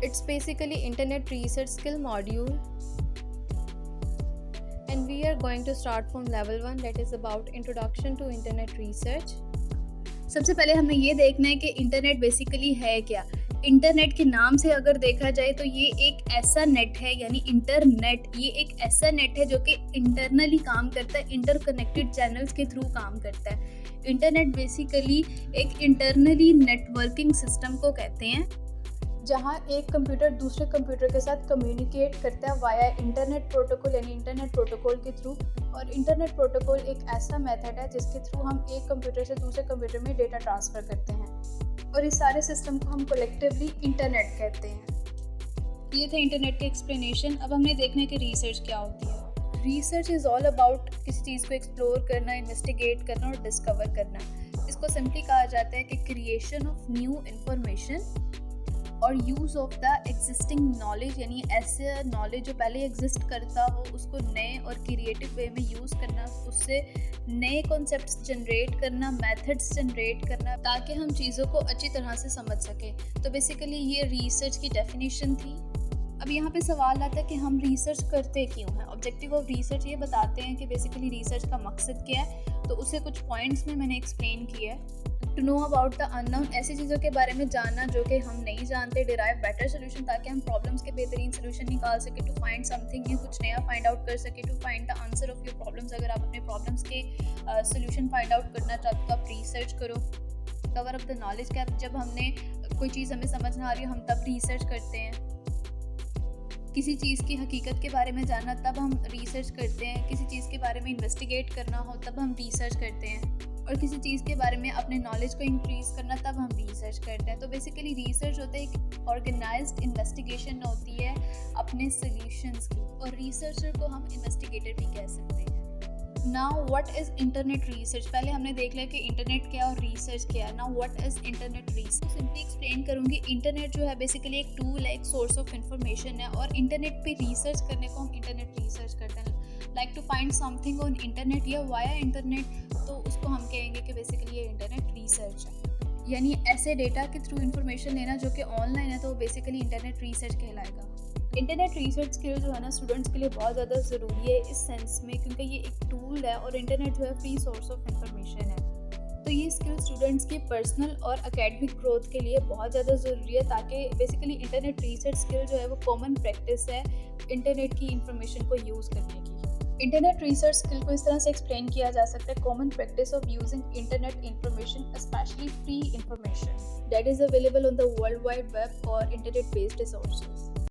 It's basically internet research skill module, and we are going to start from level 1, that is about introduction to internet research. सबसे पहले हमें ये देखना है कि इंटरनेट बेसिकली है क्या। इंटरनेट के नाम से अगर देखा जाए तो ये एक ऐसा नेट है, यानी इंटरनेट ये एक ऐसा नेट है जो कि इंटरनली काम करता है, इंटरकनेक्टेड चैनल्स के थ्रू काम करता है। इंटरनेट बेसिकली एक इंटरनली नेटवर्किंग सिस्टम को कहते हैं, जहाँ एक कंप्यूटर दूसरे कंप्यूटर के साथ कम्युनिकेट करता है वाया इंटरनेट प्रोटोकॉल, यानी इंटरनेट प्रोटोकॉल के थ्रू। और इंटरनेट प्रोटोकॉल एक ऐसा मेथड है जिसके थ्रू हम एक कंप्यूटर से दूसरे कंप्यूटर में डेटा ट्रांसफ़र करते हैं, और इस सारे सिस्टम को हम कलेक्टिवली इंटरनेट कहते हैं। ये था इंटरनेट के एक्सप्लेनेशन। अब हमने देखना है कि रिसर्च क्या होती है। रिसर्च इज़ ऑल अबाउट किसी चीज़ को एक्सप्लोर करना, इन्वेस्टिगेट करना और डिस्कवर करना। इसको सिंपली कहा जाता है कि क्रिएशन ऑफ न्यू इंफॉर्मेशन और use of the existing knowledge, यानी ऐसे नॉलेज जो पहले एग्जिस्ट करता हो उसको नए और क्रिएटिव वे में यूज़ करना, उससे नए कॉन्सेप्ट्स जनरेट करना, मेथड्स जनरेट करना, ताकि हम चीज़ों को अच्छी तरह से समझ सकें। तो बेसिकली ये रिसर्च की डेफिनेशन थी। अब यहाँ पे सवाल आता है कि हम रिसर्च करते क्यों हैं। ऑब्जेक्टिव ऑफ रिसर्च ये बताते हैं कि बेसिकली रिसर्च का मकसद क्या है, तो उसे कुछ पॉइंट्स में मैंने एक्सप्लेन किया है। To know about the unknown, ऐसी चीज़ों के बारे में जानना जो कि हम नहीं जानते। डिराइव बेटर सोल्यूशन, ताकि हम प्रॉब्लम्स के बेहतरीन सोल्यूशन निकाल सके। टू फाइंड समथिंग न्यू, कुछ नया फाइंड आउट कर सके। To find the answer of your problems, अगर आप अपने प्रॉब्लम्स के सोल्यूशन फाइंड आउट करना चाहते हो तो आप रिसर्च करो। Cover up the knowledge gap, जब हमने कोई चीज़ हमें समझ ना आ रही हो हम तब रिसर्च करते हैं। किसी चीज़ की हकीकत के बारे में जानना तब हम रिसर्च करते हैं। किसी चीज़ के बारे में इन्वेस्टिगेट करना हो तब हम रिसर्च करते हैं। और किसी चीज़ के बारे में अपने नॉलेज को इंक्रीज़ करना तब हम रिसर्च करते हैं। तो बेसिकली रिसर्च होता है एक ऑर्गेनाइज्ड इन्वेस्टिगेशन होती है अपने सॉल्यूशंस की, और रिसर्चर को हम इन्वेस्टिगेटर भी कह सकते हैं। Now what is internet research. पहले हमने देख लिया कि इंटरनेट क्या और रिसर्च क्या है। Now what is internet research, simply explain करूँगी। इंटरनेट जो है बेसिकली एक टूल है, एक सोर्स ऑफ इंफॉर्मेशन है, और इंटरनेट पे रिसर्च करने को हम इंटरनेट रिसर्च करते हैं। Like to find something on internet या वाया इंटरनेट, तो उसको हम कहेंगे कि बेसिकली ये इंटरनेट रिसर्च है। यानी ऐसे डेटा के थ्रू इंफॉर्मेशन लेना जो कि ऑनलाइन है, तो बेसिकली इंटरनेट रिसर्च कहलाएगा। इंटरनेट रिसर्च स्किल जो है ना स्टूडेंट्स के लिए बहुत ज़्यादा ज़रूरी है इस सेंस में, क्योंकि ये एक टूल है और इंटरनेट जो है फ्री सोर्स ऑफ इंफॉर्मेशन है। तो ये स्किल स्टूडेंट्स की पर्सनल और एकेडमिक ग्रोथ के लिए बहुत ज़्यादा ज़रूरी है, ताकि बेसिकली इंटरनेट रिसर्च स्किल जो है वो कॉमन प्रैक्टिस है इंटरनेट की इंफॉर्मेशन को यूज़ करने की। इंटरनेट रिसर्च स्किल को इस तरह से एक्सप्लेन किया जा सकता है, common practice of using internet information, specially free information that is available on the world wide web और इंटरनेट बेस्ड रिसोर्सेज।